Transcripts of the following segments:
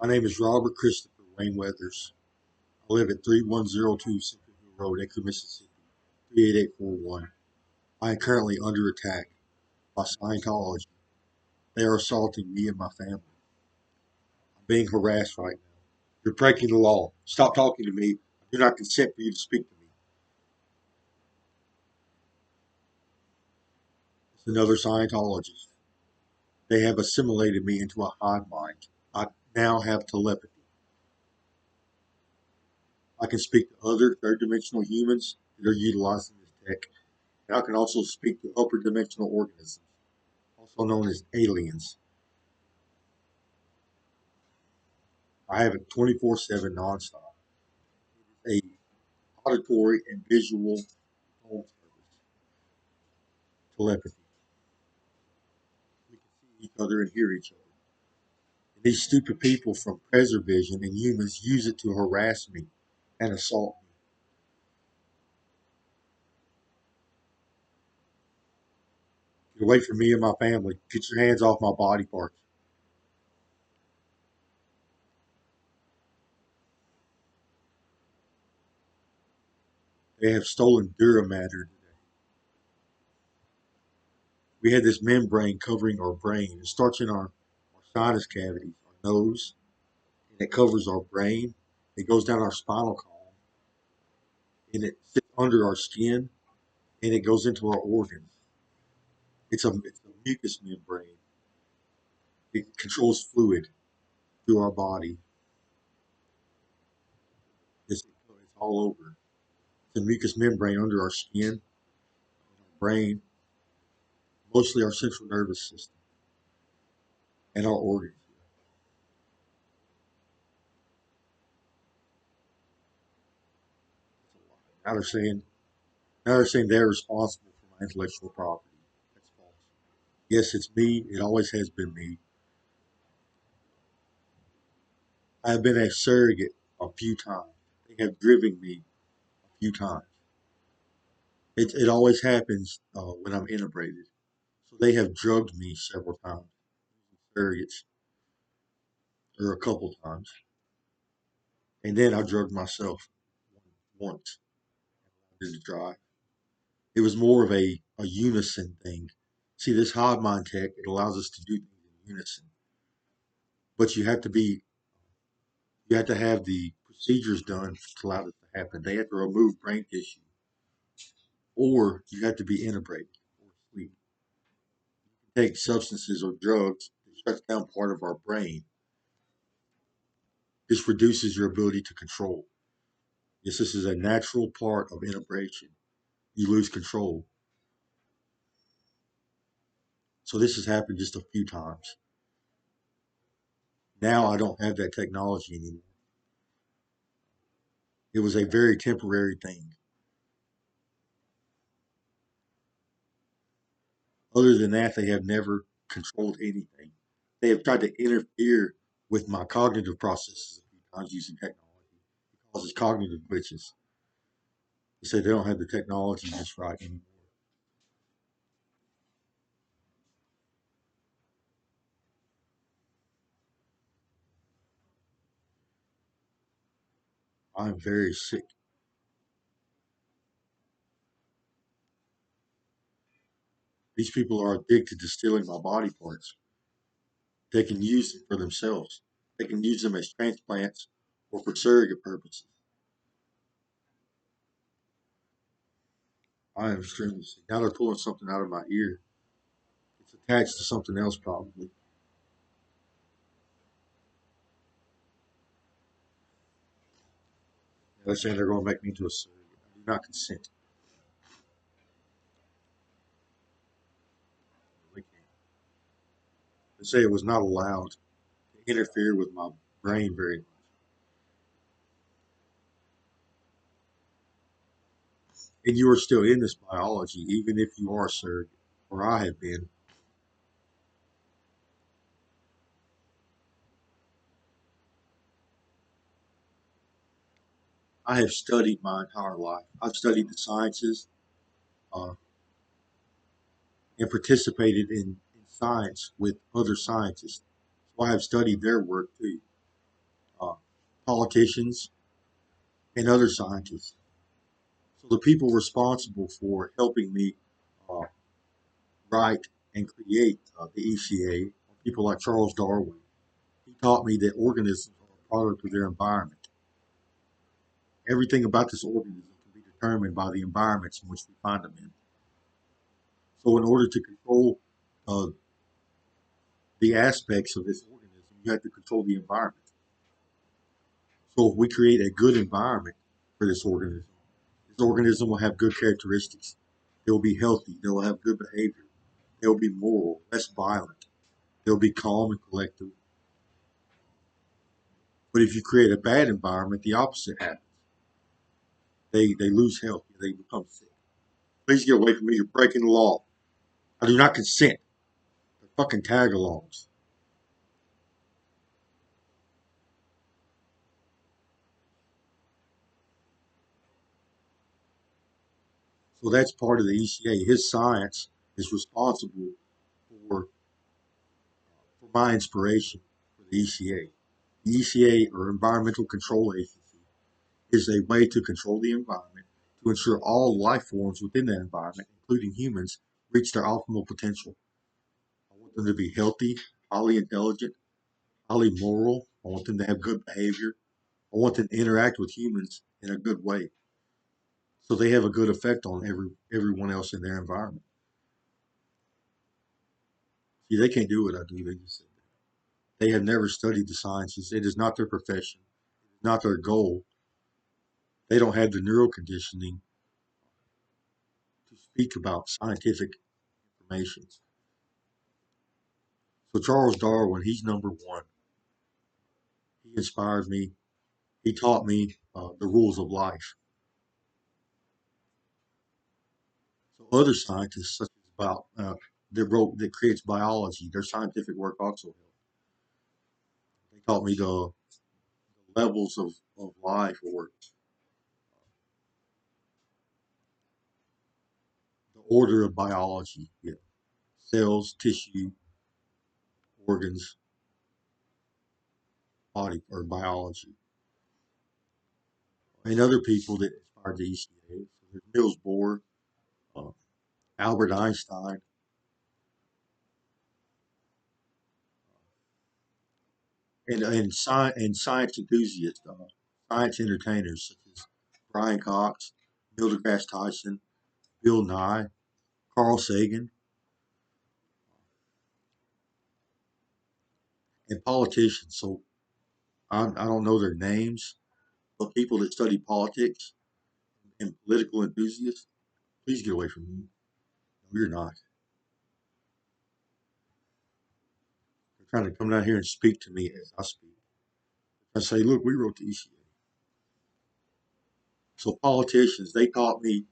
My name is Robert Christopher Wayne Weathers. I live at 3102 Central Hill Road, Acre, Mississippi, 38841. I am currently under attack by Scientology. They are assaulting me and my family. I'm being harassed right now. You're breaking the law. Stop talking to me. I do not consent for you to speak to me. It's another Scientologist. They have assimilated me into a hive mind. I now have telepathy. I can speak to other third dimensional humans that are utilizing this tech, and I can also speak to upper dimensional organisms, also known as aliens. I have it 24/7 nonstop. A auditory and visual phone service, telepathy. We can see each other and hear each other. And these stupid people from Preservision and humans use it to harass me and assault me. Get away from me and my family. Get your hands off my body parts. They have stolen Duramatter today. We had this membrane covering our brain. It starts in our sinus cavities, our nose, and it covers our brain. It goes down our spinal column, and it sits under our skin, and it goes into our organs. It's a mucous membrane. It controls fluid through our body. It's all over. It's a mucous membrane under our skin, our brain, mostly our central nervous system, and our organs. Now they're saying now they're saying they're responsible for my intellectual property. That's false. Yes, it's me. It always has been me. I have been a surrogate a few times. They have driven me a few times. It always happens when I'm integrated. So they have drugged me several times, surrogates, or a couple times. And then I drugged myself once. Did the drive. It was more of a unison thing. See, this hive mind tech, it allows us to do things in unison. But you have to have the procedures done to allow this to happen. They have to remove brain tissue, or you have to be integrated or sleep. Take substances or drugs that shuts down part of our brain. This reduces your ability to control. Yes, this is a natural part of integration. You lose control. So this has happened just a few times. Now I don't have that technology anymore. It was a very temporary thing. Other than that, they have never controlled anything. They have tried to interfere with my cognitive processes a few times using technology. It causes cognitive glitches. They say they don't have the technology just right anymore. I'm very sick. These people are addicted to stealing my body parts. They can use them for themselves. They can use them as transplants or for surrogate purposes. I am extremely sick. Now they're pulling something out of my ear. It's attached to something else, probably. They're saying they're going to make me into a surrogate. I do not consent. They can't. They say it was not allowed to interfere with my brain very much. And you are still in this biology, even if you are a surrogate, or I have been. I have studied my entire life. I've studied the sciences uh, and participated in science with other scientists. So I have studied their work too. politicians, and other scientists. So the people responsible for helping me uh, write and create the ECA are people like Charles Darwin. He taught me that organisms are a product of their environment. Everything about this organism can be determined by the environments in which we find them in. So in order to control uh, the aspects of this organism, you have to control the environment. So if we create a good environment for this organism will have good characteristics. They will be healthy. They will have good behavior. They will be moral, less violent. They'll be calm and collective. But if you create a bad environment, the opposite happens. They lose health. They become sick. Please get away from me. You're breaking the law. I do not consent. They're fucking tag alongs. So that's part of the ECA. His science is responsible for, for my inspiration for the ECA. The ECA, or Environmental Control Agency, is a way to control the environment to ensure all life forms within that environment, including humans, reach their optimal potential. I want them to be healthy, highly intelligent, highly moral. I want them to have good behavior. I want them to interact with humans in a good way, so they have a good effect on everyone else in their environment. See, they can't do what I do. They just they have never studied the sciences. It is not their profession, not their goal. They don't have the neural conditioning to speak about scientific information. So Charles Darwin, he's number one. He inspired me. He taught me the rules of life. So other scientists, such as that creates biology, their scientific work also helped. They taught me the levels of life, or the order of biology. Yeah. Cells, tissue, organs, body, or biology. And other people that inspired the ECA. So there's Niels Bohr, uh, Albert Einstein, and science enthusiasts, science entertainers such as Brian Cox, Neil deGrasse Tyson, Bill Nye, Carl Sagan, and politicians. So I don't know their names, but people that study politics and political enthusiasts, please get away from me. No, you're not. They're trying to come down here and speak to me as I speak. I say, look, we wrote the ECA. So politicians, they taught me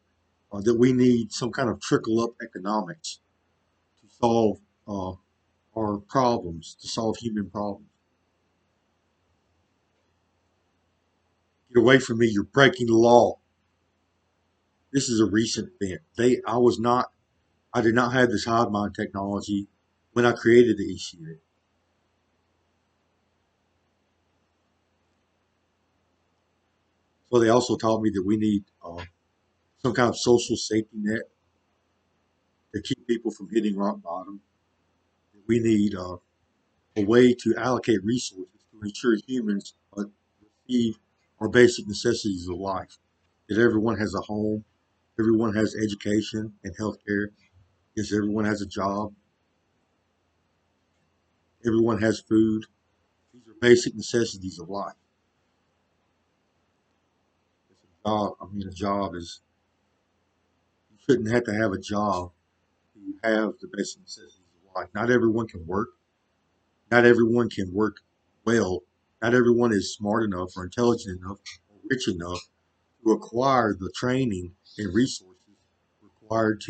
that we need some kind of trickle up economics to solve our problems, to solve human problems. Get away from me! You're breaking the law. This is a recent event. I did not have this hive mind technology when I created the ECA. So they also taught me that we need some kind of social safety net to keep people from hitting rock bottom. We need a way to allocate resources to ensure humans receive our basic necessities of life. That everyone has a home, everyone has education and health care, yes, everyone has a job, everyone has food. These are basic necessities of life. It's a job. I mean, a job is, you shouldn't have to have a job to have the basic necessities of life. Not everyone can work. Not everyone can work well. Not everyone is smart enough or intelligent enough or rich enough to acquire the training and resources required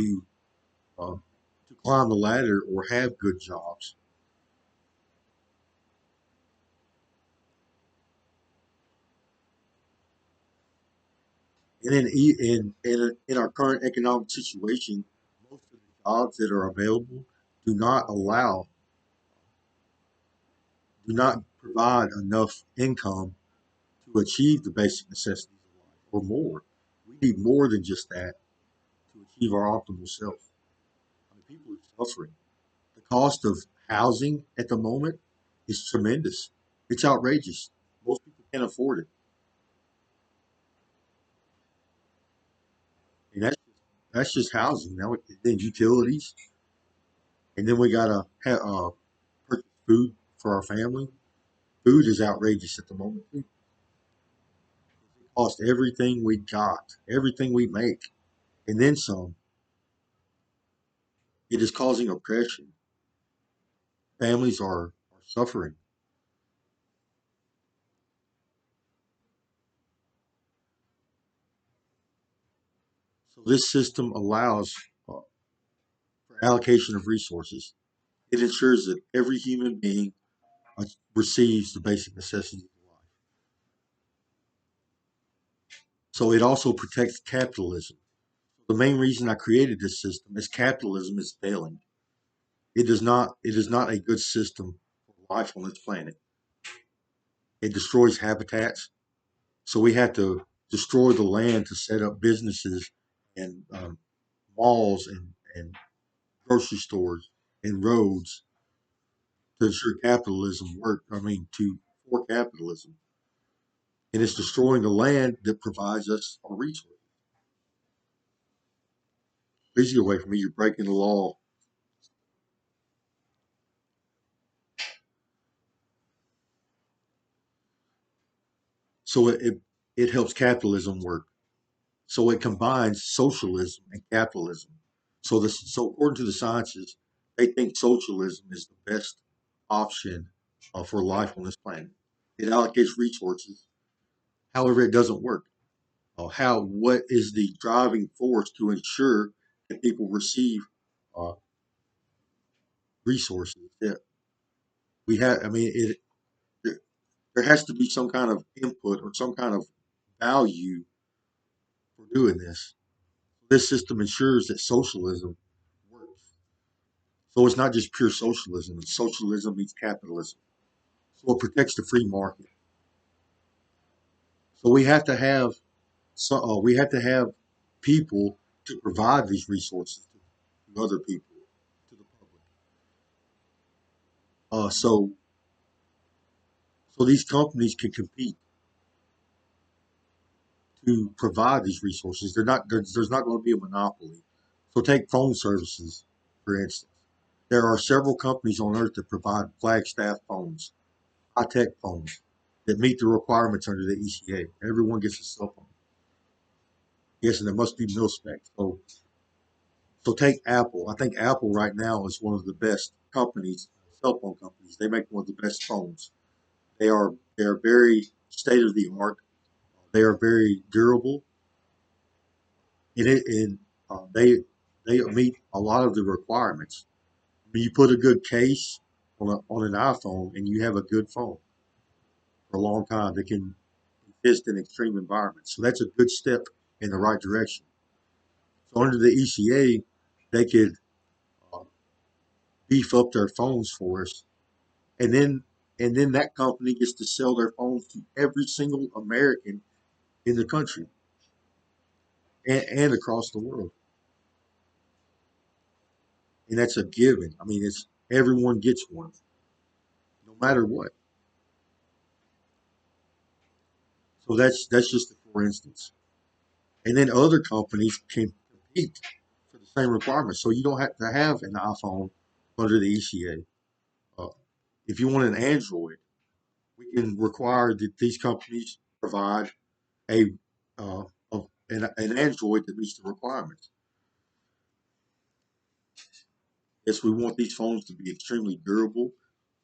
uh, to climb the ladder or have good jobs. And in our current economic situation, most of the jobs that are available do not allow, do not provide enough income to achieve the basic necessities of life or more. We need more than just that to achieve our optimal self. I mean, people are suffering. The cost of housing at the moment is tremendous. It's outrageous. Most people can't afford it. And that's just housing. Now, then utilities, and then we gotta purchase food for our family. Food is outrageous at the moment. It costs everything we got, everything we make, and then some. It is causing oppression. Families are suffering. So this system allows for allocation of resources. It ensures that every human being receives the basic necessities of life. So it also protects capitalism. The main reason I created this system is capitalism is failing. It is not a good system for life on this planet. It destroys habitats. So we have to destroy the land to set up businesses and malls and grocery stores and roads to ensure capitalism work. I mean, to for capitalism, and it's destroying the land that provides us our resources. Please get away from me. You're breaking the law. So it helps capitalism work. So it combines socialism and capitalism. So according to the sciences, they think socialism is the best option for life on this planet. It allocates resources. However, it doesn't work. What is the driving force to ensure that people receive uh, resources that we have? I mean, there there has to be some kind of input or some kind of value for doing this. This system ensures that socialism works. So it's not just pure socialism. It's socialism meets capitalism. So it protects the free market. So we have to have people to provide these resources to other people, to the public. Uh, so so these companies can compete to provide these resources. There's not going to be a monopoly. So take phone services, for instance. There are several companies on earth that provide Flagstaff phones, high tech phones that meet the requirements under the ECA. Everyone gets a cell phone. Yes, and there must be mil specs. So take Apple. I think Apple right now is one of the best companies, cell phone companies. They make one of the best phones. They are very state of the art. They are very durable, and they meet a lot of the requirements. When you put a good case on an iPhone, and you have a good phone for a long time that can exist in extreme environments. So that's a good step in the right direction. So under the ECA, they could uh, beef up their phones for us, and then that company gets to sell their phones to every single American in the country and across the world, and that's a given. I mean, it's everyone gets one, no matter what. So that's just a for instance, and then other companies can compete for the same requirements. So you don't have to have an iPhone under the ECA. If you want an Android, we can require that these companies provide a, uh, an Android that meets the requirements. Yes, we want these phones to be extremely durable.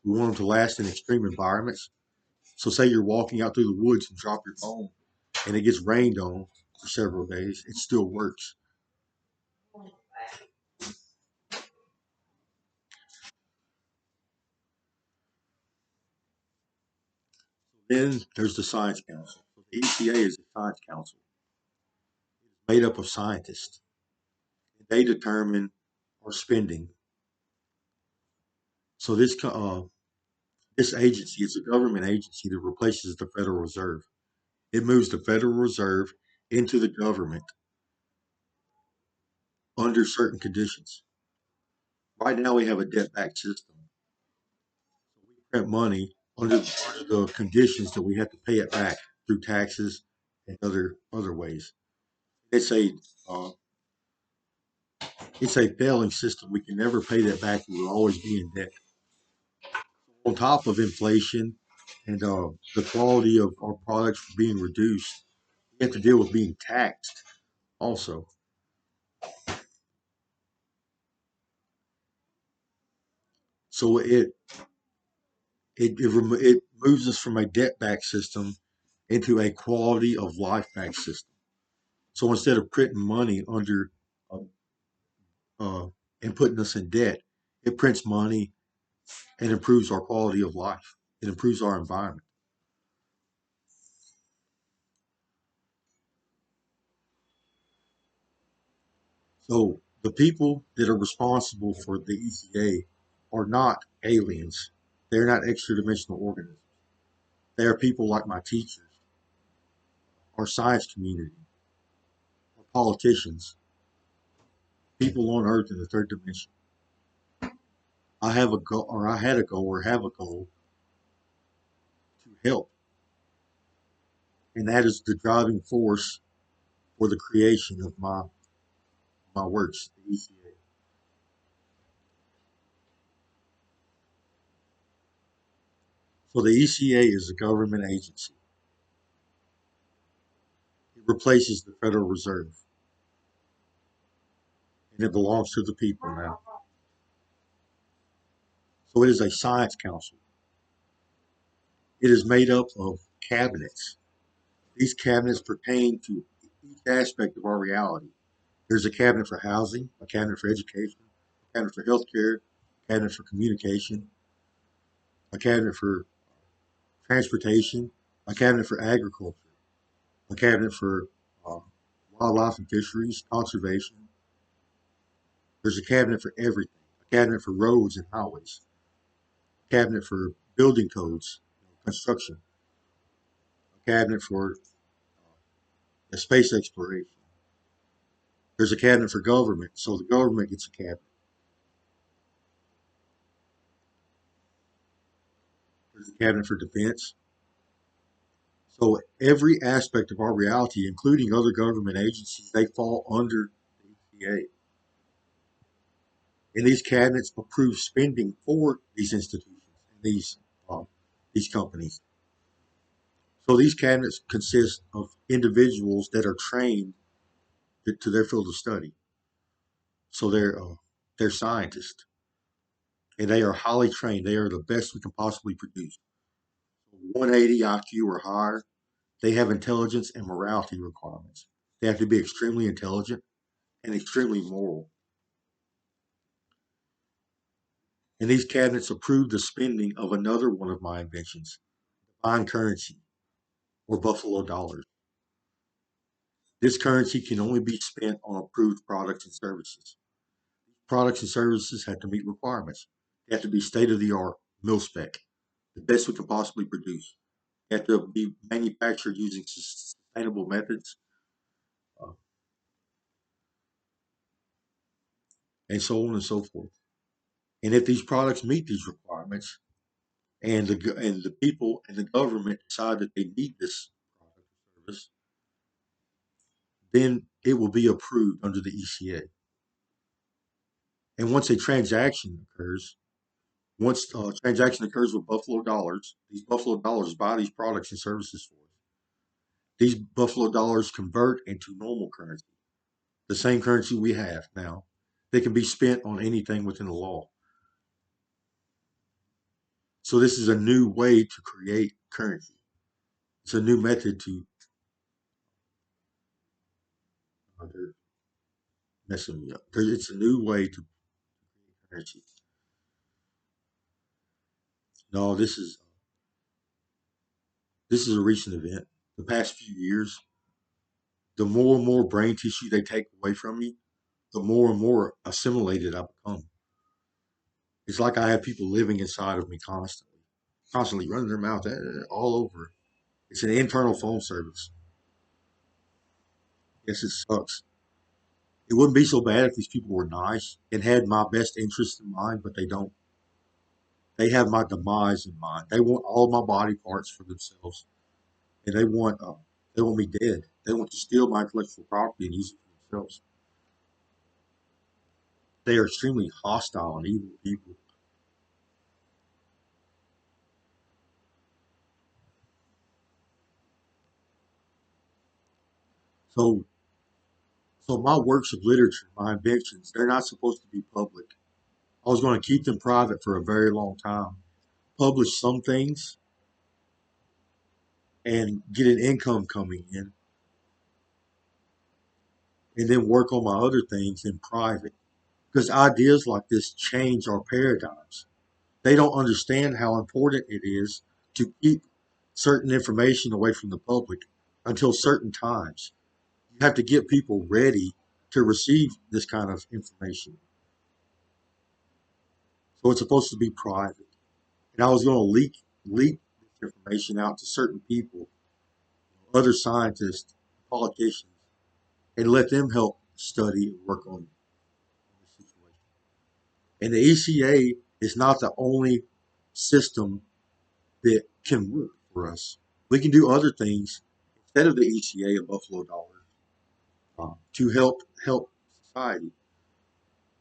We want them to last in extreme environments. So, say you're walking out through the woods and drop your phone, and it gets rained on for several days, it still works. Then there's the Science Council. So the EPA is a science council made up of scientists. They determine our spending. So this agency is a government agency that replaces the Federal Reserve. It moves the Federal Reserve into the government under certain conditions. Right now, we have a debt-backed system. We print money under the conditions that we have to pay it back through taxes and other ways. It's a uh, it's a failing system. We can never pay that back. We will always be in debt. On top of inflation and the quality of our products being reduced, we have to deal with being taxed also. So it moves us from a debt back system into a quality of life back system. So instead of printing money under uh, uh, and putting us in debt, it prints money and improves our quality of life. It improves our environment. So the people that are responsible for the ECA are not aliens. They're not extra dimensional organisms. They are people like my teachers, our science community, our politicians, people on Earth in the third dimension. I have a goal, or I had a goal, or have a goal to help, and that is the driving force for the creation of my works, the ECA. So the ECA is a government agency. It replaces the Federal Reserve, and it belongs to the people now. So it is a science council. It is made up of cabinets. These cabinets pertain to each aspect of our reality. There's a cabinet for housing, a cabinet for education, a cabinet for healthcare, a cabinet for communication, a cabinet for transportation, a cabinet for agriculture, a cabinet for uh, wildlife and fisheries, conservation. There's a cabinet for everything, a cabinet for roads and highways, a cabinet for building codes, construction, a cabinet for space exploration. There's a cabinet for government, so the government gets a cabinet. There's a cabinet for defense. So every aspect of our reality, including other government agencies, they fall under the EPA. And these cabinets approve spending for these institutions and these companies. So these cabinets consist of individuals that are trained to their field of study. So they're scientists and they are highly trained. They are the best we can possibly produce. 180 IQ or higher. They have intelligence and morality requirements. They have to be extremely intelligent and extremely moral. And these cabinets approved the spending of another one of my inventions, fine currency or buffalo dollars. This currency can only be spent on approved products and services. Products and services have to meet requirements. They have to be state of the art, mil spec, the best we can possibly produce. They have to be manufactured using sustainable methods, uh, and so on and so forth. And if these products meet these requirements, and the people and the government decide that they need this product or service, then it will be approved under the ECA. And once a transaction occurs with Buffalo dollars, these Buffalo dollars buy these products and services for us. These Buffalo dollars convert into normal currency, the same currency we have now. They can be spent on anything within the law. So this is a new way to create currency. It's a new method to. They're messing me up. It's a new way to create currency. No, this is a recent event. The past few years, the more and more brain tissue they take away from me, the more and more assimilated I become. It's like I have people living inside of me constantly, constantly running their mouth all over. It's an internal phone service. Yes, it sucks. It wouldn't be so bad if these people were nice and had my best interest in mind, but they don't. They have my demise in mind. They want all my body parts for themselves, and they want me dead. They want to steal my intellectual property and use it for themselves. They are extremely hostile and evil people. So, so my works of literature, my inventions, they're not supposed to be public. I was going to keep them private for a very long time, publish some things, and get an income coming in, and then work on my other things in private. Because ideas like this change our paradigms. They don't understand how important it is to keep certain information away from the public until certain times. You have to get people ready to receive this kind of information. So it's supposed to be private. And I was going to leak this information out to certain people, other scientists, politicians, and let them help study and work on the situation. And the ECA is not the only system that can work for us. We can do other things instead of the ECA and Buffalo Dollar to help society,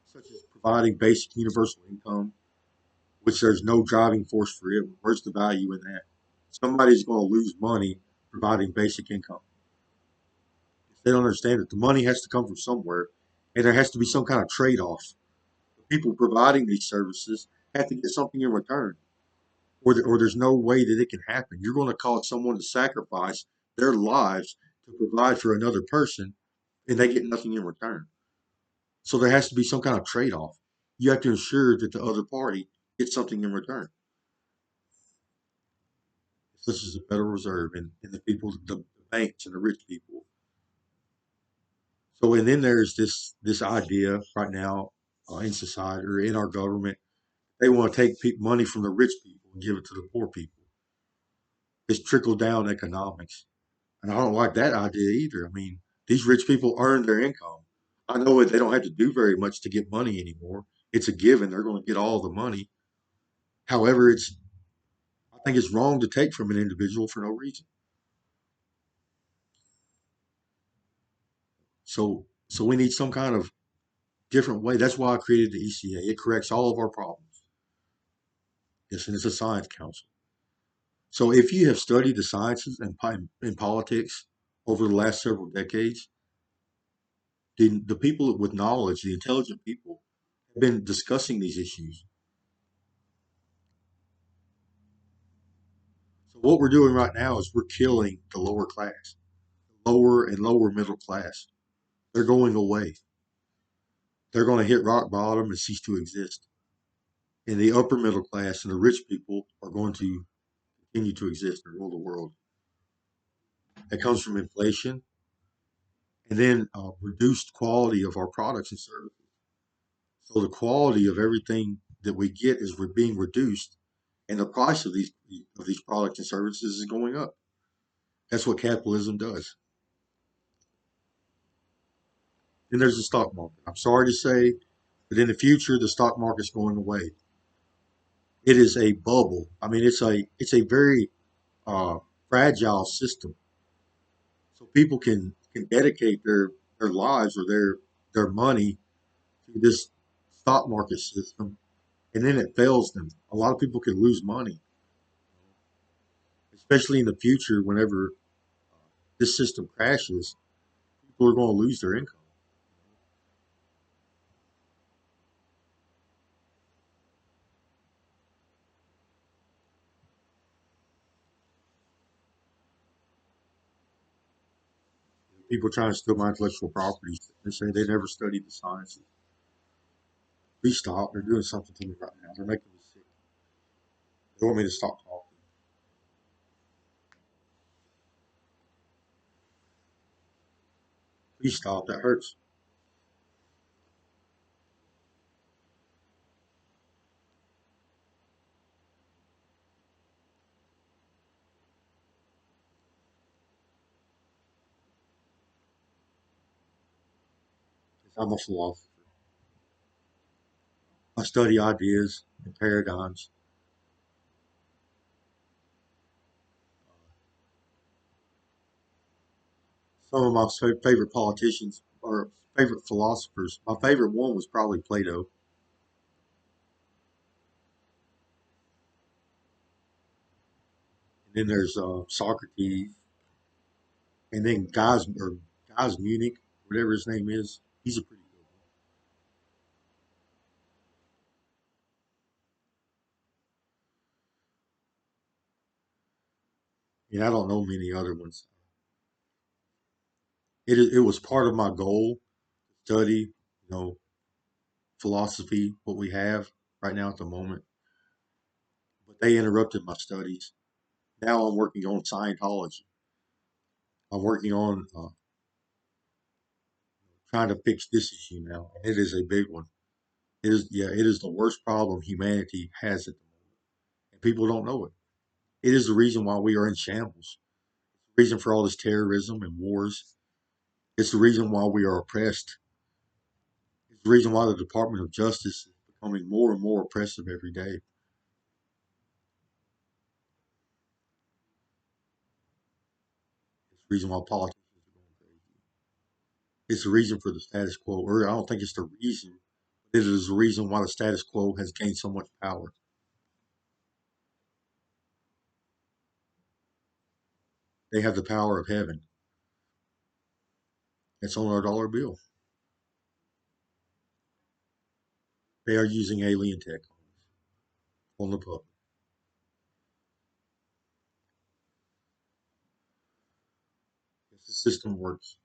such as providing basic universal income, which there's no driving force for it. Where's the value in that? Somebody's going to lose money providing basic income. If they don't understand that the money has to come from somewhere, and there has to be some kind of trade-off. The people providing these services have to get something in return, or there's no way that it can happen. You're going to cause someone to sacrifice their lives to provide for another person, and they get nothing in return. So there has to be some kind of trade-off. You have to ensure that the other party gets something in return, such as the Federal Reserve and the people, the banks and the rich people. So, and then there's this idea right now in society or in our government, they want to take money from the rich people and give it to the poor people. It's trickle down economics, and I don't like that idea either. I mean, these rich people earn their income. I know that they don't have to do very much to get money anymore. It's a given; they're going to get all the money. However, I think it's wrong to take from an individual for no reason. So we need some kind of different way. That's why I created the ECA. It corrects all of our problems. Yes, and it's a science council. So if you have studied the sciences and politics over the last several decades, the people with knowledge, the intelligent people, have been discussing these issues. So what we're doing right now is we're killing the lower class, lower and lower middle class. They're going away. They're going to hit rock bottom and cease to exist. And the upper middle class and the rich people are going to continue to exist and rule the world. That comes from inflation and then reduced quality of our products and services. So the quality of everything that we get is being reduced, and the price of these products and services is going up. That's what capitalism does. Then there's the stock market. I'm sorry to say, but in the future, the stock market's going away. It is a bubble. I mean, it's a very uh, fragile system. So people can dedicate their lives or their money to this stock market system, and then it fails them. A lot of people can lose money, especially in the future. Whenever this system crashes, people are going to lose their income. People trying to steal my intellectual properties. They say they never studied the sciences. Please stop. They're doing something to me right now. They're making me sick. They want me to stop talking. Please stop. That hurts. I'm a philosopher. I study ideas and paradigms. Some of my favorite politicians or favorite philosophers. My favorite one was probably Plato. And then there's Socrates, and then Guys Munich, whatever his name is. He's a pretty good one. And I don't know many other ones. It was part of my goal to study, philosophy, what we have right now at the moment. But they interrupted my studies. Now I'm working on Scientology. I'm working on trying to fix this issue now, and it is a big one. It is the worst problem humanity has at the moment, and people don't know it. It is the reason why we are in shambles. The reason for all this terrorism and wars. It's the reason why we are oppressed. It's the reason why the Department of Justice is becoming more and more oppressive every day. It's the reason why politicians are going crazy. It's the reason for the status quo. Or I don't think it's the reason. It is the reason why the status quo has gained so much power. They have the power of heaven. It's on our dollar bill. They are using alien tech on the public. Yes, the system works.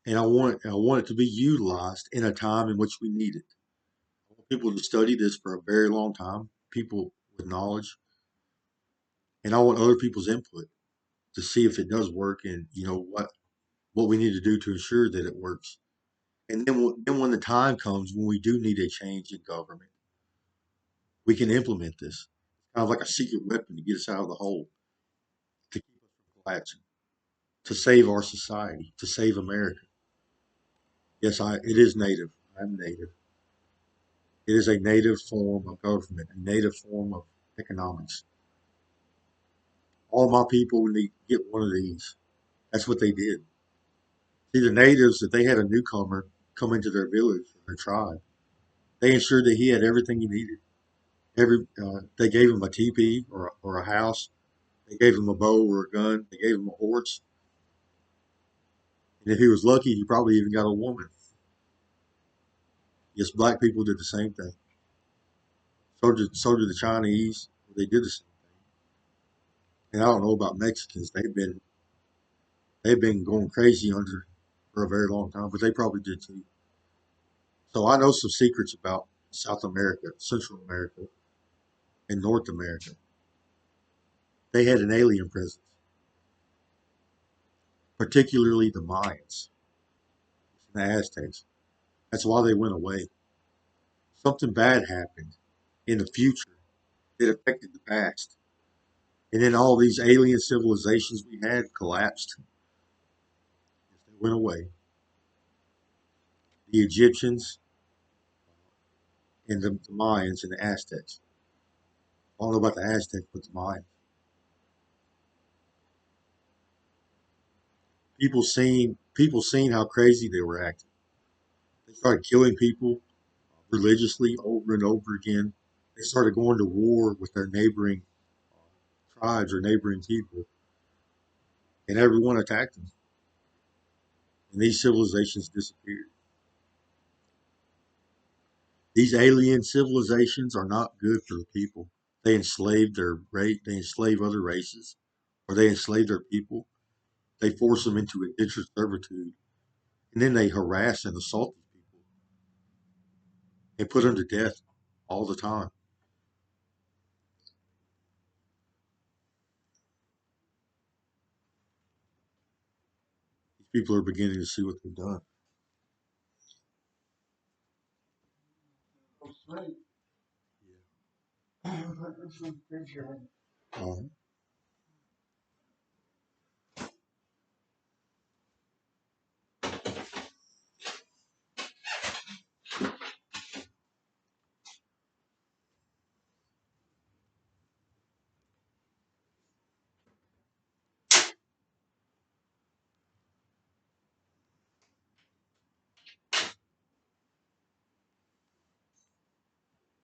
And I want it to be utilized in a time in which we need it. I want people to study this for a very long time, people with knowledge, and I want other people's input to see if it does work and what we need to do to ensure that it works. And then when the time comes when we do need a change in government, we can implement this. Kind of like a secret weapon to get us out of the hole, to keep us from collapsing, to save our society, to save America. Yes, it is native. I'm native. It is a native form of government, a native form of economics. All my people need to get one of these. That's what they did. See, the natives, if they had a newcomer come into their village, their tribe, they ensured that he had everything he needed. They gave him a teepee or a house. They gave him a bow or a gun. They gave him a horse. And if he was lucky, he probably even got a woman. Yes, black people did the same thing. So did the Chinese. They did the same thing. And I don't know about Mexicans. They've been going crazy under for a very long time, but they probably did too. So I know some secrets about South America, Central America, and North America. They had an alien presence, particularly the Mayans and the Aztecs. That's why they went away. Something bad happened in the future that affected the past. And then all these alien civilizations we had collapsed. They went away. The Egyptians and the Mayans and the Aztecs. I don't know about the Aztecs, but the Mayans. People seen how crazy they were acting. They started killing people religiously over and over again. They started going to war with their neighboring tribes or neighboring people, and everyone attacked them. And these civilizations disappeared. These alien civilizations are not good for the people. They enslave their race. They enslave other races, or they enslave their people. They force them into indentured servitude, and then they harass and assault these people and put them to death all the time. These people are beginning to see what they've done. Uh,